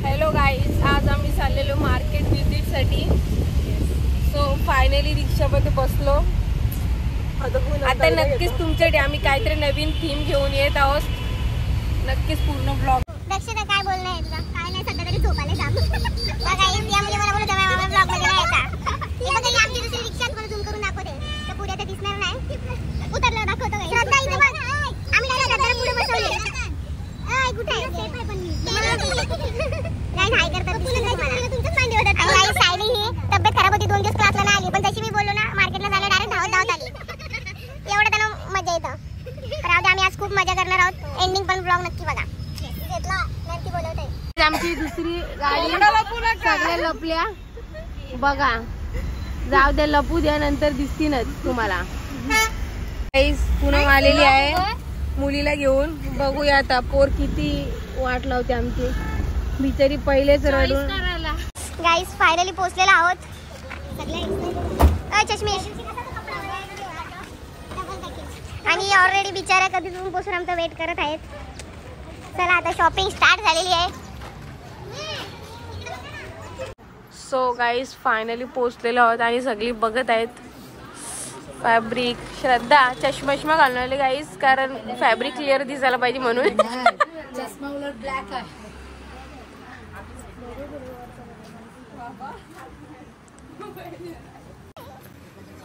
Hello guys, आज आम्ही चाललेलो मार्केट विजिटसाठी. सो फायनली रिक्षामध्ये बसलो. आता नक्कीच तुमच्यासाठी आम्ही काहीतरी नवीन थीम घेऊन येत आहोत. नक्कीच पूर्ण ब्लॉग. दक्षता काय बोलणं आहे तुला? काय नाही, सध्या तरी झोपायला जा. गाईज या म्हणजे मला बोलत आहे मामा ब्लॉग मध्ये नाही यायचा. हे बघा ही आमची दुसरी रिक्षा तुम्हाला झूम करून दाखवते. तर पुढे तर दिसणार नाही. उतरलं दाखवतो गाईज. श्रद्धा इथे बघ. आम्ही डायरेक्ट श्रद्धाला पुढे बसवले. कुठे आहे? सेफ आहे पण मी. नाही हाय करतात तुम्हाला. तुमचंच मांडी होतात. आणि गाईज सायली ही तब्येत खराब होती, 2 दिवस क्लासला नाही आली. पण जशी मी बोललो ना मार्केटला जायला डायरेक्ट धावत आली. एवढं त्यांना मजा येतं. तर आम्ही आज खूप मजा करणार आहोत. एंडिंग पण ब्लॉग नक्की बघा. नक्की बोलवते. आमची दुसरी गाडी सगळ्या लपल्या बघा. जाऊ द्या, लपू द्या, नंतर दिसतीनच तुम्हाला. पूनम आलेली आहे मुलीला घेऊन. बघूया आता पोर किती वाट लावते आमची. बिचारी पहिलेच रडून. गाईस फायनली पोहोचलेलो आहोत. चष्मेश आणि ऑलरेडी बिचारा कधी तुम्ही पोहोचून आमचा वेट करत आहेत. चला आता शॉपिंग स्टार्ट झालेली आहे. सो गाईज फायनली पोहोचलेलो आहोत आणि सगळी बघत आहेत फॅब्रिक. श्रद्धा चष्मा घालून आले गाईज, कारण फॅब्रिक क्लिअर दिसायला पाहिजे म्हणून. चष्मा उलट ब्लॅक आहे.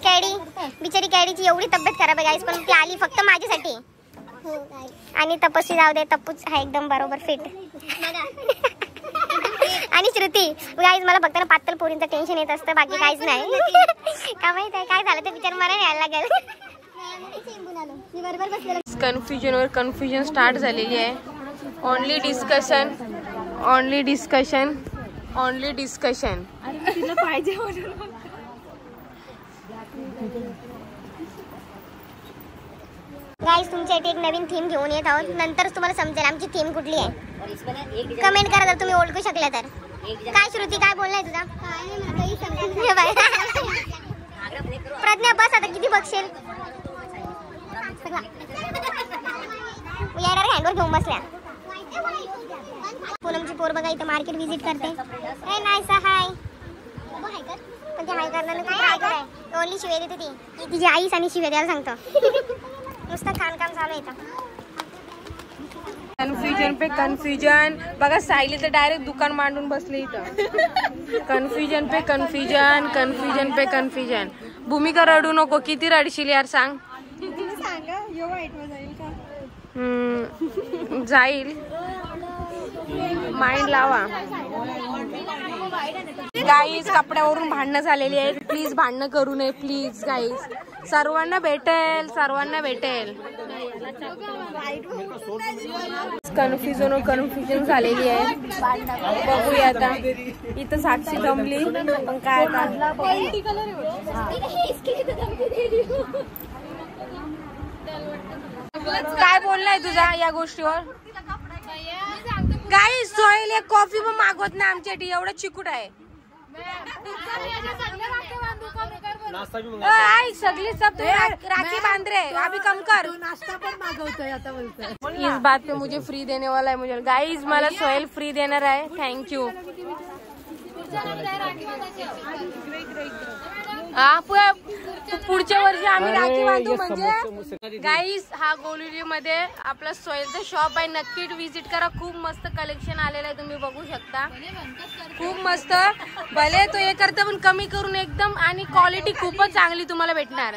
कॅडी बिचारी कॅडीची एवढी तब्येत खराब आहे गाईज, पण ती आली फक्त माझ्यासाठी. आणि तपस्वी जाऊ दे, तप्पूच आहे एकदम बरोबर फिट. आणि श्रुती गाईज मला फक्त पातळ पोरींचं टेन्शन येत असतं, बाकी काहीच नाही. का माहित आहे काय झालं ते विचार मला यायला लागेल. कन्फ्युजन स्टार्ट झालेली आहे. Only discussion. तिला पाहिजे गाईज तुमच्यासाठी एक नवीन थीम घेऊन येत आहोत. नंतरच तुम्हाला समजेल आमची थीम कुठली आहे. कमेंट करा जर तुम्ही ओळखू शकल्या तर. काय श्रुती काय बोललाय तुझा? प्रज्ञा बस आता किती बघशील. यार हँडवर घेऊन बसल्या. पूनमची पोर बघा इथं मार्केट व्हिजिट करते. नाही हाय पण ते हाय करणार काय ओनली शिवे देते ती. तिची आईस आणि शिवे द्यायला सांगतो. नुसतं खाणकाम चालू येतं. कन्फ्युजन पे कन्फ्युजन. बघा सायली तर डायरेक्ट दुकान मांडून बसले इथं. कन्फ्युजन पे कन्फ्युजन. भूमिका रडू नको. किती रडशील यार सांग. जाईल. माइंड लावा. गाईज कपड्यावरून भांडणं झालेली आहेत. प्लीज भांडणं करू नये प्लीज गाईज. सर्वांना भेटेल. कन्फ्युजन झालेली आहे. बघूया आता. इथं साक्षी जमली पण काय काय बोललाय तुझा या गोष्टीवर? गाईज सोहेल एक कॉफी पण मागवत नाही आमच्यासाठी. एवढं चिकूट आहे. सगळी सब राखी बांध रहे अभी कम कर. नाश्ता पण मागवतोय आता बोलतोय. इस बात पे मुझे फ्री देने वाला है मुझे. गाइस मला सोहेल फ्री देणार आहे. थँक्यू. पुढच्या वर्षी आम्ही राखी बांधू. म्हणजे गाईस हा गोलिवली मध्ये आपला सोहेलचं शॉप आहे. नक्की विजिट करा. खूप मस्त कलेक्शन आलेलं आहे. तुम्ही बघू शकता. खूप मस्त. भले तो हे करता पण कमी करून एकदम. आणि क्वालिटी खूपच चांगली तुम्हाला भेटणार.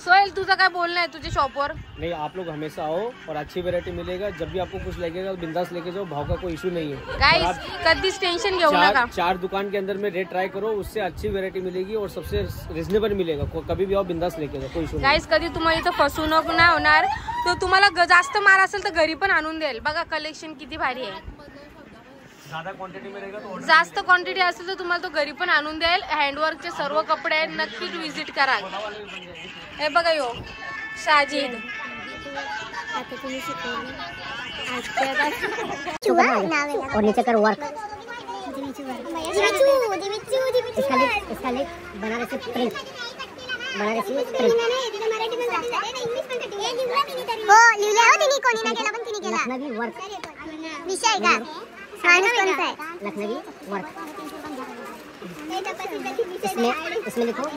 सोहेल तुझं काय बोलणं आहे तुझ्या शॉपवर? नहीं, आप लोग हमेशा आओ और अच्छी वैरायटी मिलेगा. जब भी आपको कुछ लगेगा बिंदास लेके जाओ. भाव का कोई इशू नहीं है गाइस. कधीच टेंशन घेऊ नका. 4 दुकान के अंदर में रेट ट्राई करो. उससे अच्छी वैरायटी मिलेगी और सबसे रिजनेबल मिलेगा. कभी भी आओ बिंदास लेके जाओ, कोई इशू नहीं. गाइस कधी तुम्हाला इथं फसवणूक नाही होणार. तो तुम्हाला जास्त माल असेल तर घरी पण आणून देईल. बघा कलेक्शन किती भारी आहे. जास्त क्वांटिटी असेल तर तुम्हाला तो घरी पण आणून देईल. हँडवर्कचे सर्व कपडे आहेत. नक्कीच विजिट करा. हे बघा यो साजिद. और नीचे कर वर्क. बनारसी प्रिंट. हो लिहिलं हो तिने. कोणी ना केला पण तिने केला. विषय आहे का माणूस कोणता आहे लखनवी वर्क इसमें लिखो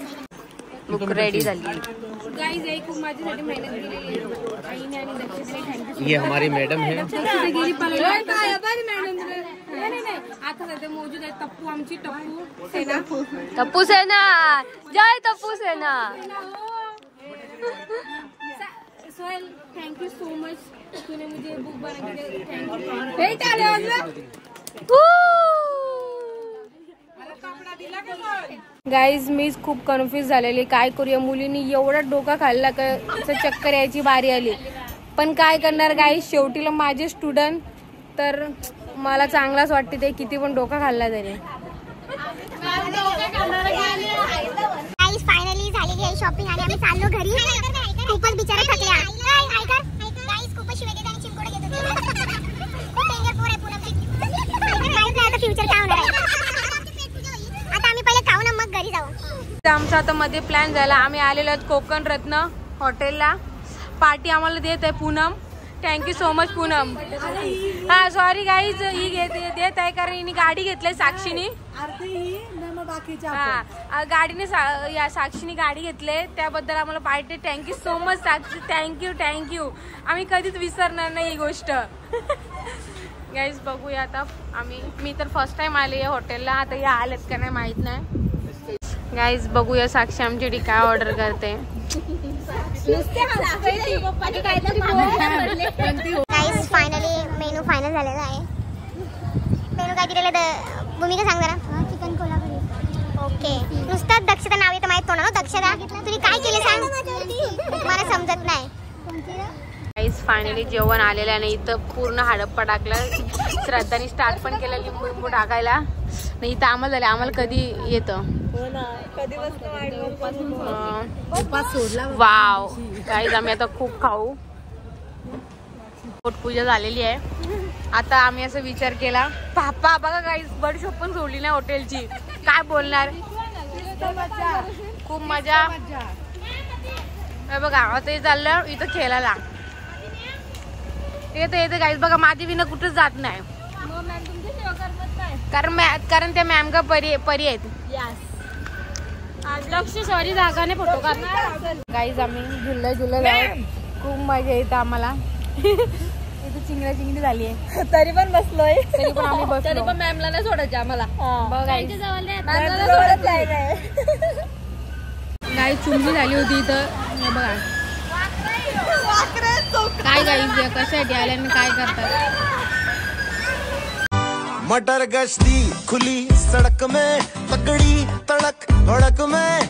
बुक रेडी झाली गाईज आई खूप माझ्यासाठी मेहनत केलेली आहे आईने आणि दक्षिणेने थँक्यू ये हमारी मैडम है आता सध्या मौजूद आहे तप्पू आमची टप्पू सेना टप्पू सेना जय टप्पू सेना सोहेल थँक्यू सो मच तूने मुझे बुक बना के थँक्यू गाईज मीच खूप कन्फ्युज झालेली काय करूया मुलींनी एवढा डोका खाल्ला का चक्कर यायची बारी आली पण काय करणार गाईज शेवटीला माझे स्टुडंट तर मला चांगलाच वाटते ते किती पण डोका खाल्ला तरी फायनली झालेली आहे शॉपिंग आणि आम्ही चाललो घरी खूपच बिचारा थकल्या खूपच शिवाय देत आणि चिमकोड घेत होते खूप डेंजर पोर आहे पुन्हा माहित नाही आता फ्युचर काय होणार आहे आता आम्ही पहिले खाऊ ना मग घरी जाऊ आमचा आता मध्ये प्लॅन झाला आम्ही आलेलो आहोत कोकण रत्न हॉटेलला पार्टी आम्हाला देत आहे Poonam thank you so much Poonam हा सॉरी गाईज ही देत आहे कारण हिने गाडी घेतली साक्षीनी हा गाडीने या साक्षीने गाडी घेतली त्याबद्दल आम्हाला पार्टी थँक्यू सो मच साक्षी थँक्यू आम्ही कधीच विसरणार नाही ही गोष्ट गाईज बघूया आता मी तर फर्स्ट टाइम आली आहे हॉटेलला आता या आलेत का नाही माहित नाही गाईज बघूया साक्षी आमच्यासाठी काय ऑर्डर करते फायनली मेनू फायनल झालेला आहे मेनू काय दिलेलं भूमिका सांग जरा चिकन कोल्हापुरी ओके नुसतं दक्षता नाव येतं माहित कोणा दक्षता तुम्ही काय केलं सांग मला समजत नाही गाईज फायनली जेवण आलेलं आहे इथं पूर्ण हडप्पा टाकलं श्रद्धाने स्टार्ट पण केलं लिंबू टाकायला नाही इथं आम्हाला झालं आम्हाला कधी येतं वाव गाईज आम्ही आता खूप खाऊ पोटपूजा झालेली आहे आता आम्ही असं विचार केला पापा बघा गाईज बडशॉप पण सोडली नाही हॉटेलची काय बोलणार खूप मजा बघा आता हे चाललं इथं खेळायला येते गाईज बघा माझी विना कुठंच जात नाही कारण त्या मॅम का परी आहेत लक्ष सॉरी जागा नाही फोटो काढणार गाईज आम्ही झुललं खूप मजा येते आम्हाला इथे चिंगडी झाली आहे तरी पण बसलोय तरी पण आम्ही बसलो तरी पण मॅमला नाही सोडायचे आम्हाला गाई चुंबी झाली होती इथं बघा काय गाईज कशासाठी आल्या आणि काय करतात मटर गश्ती खुली सड़क में तगड़ी तड़क भड़क में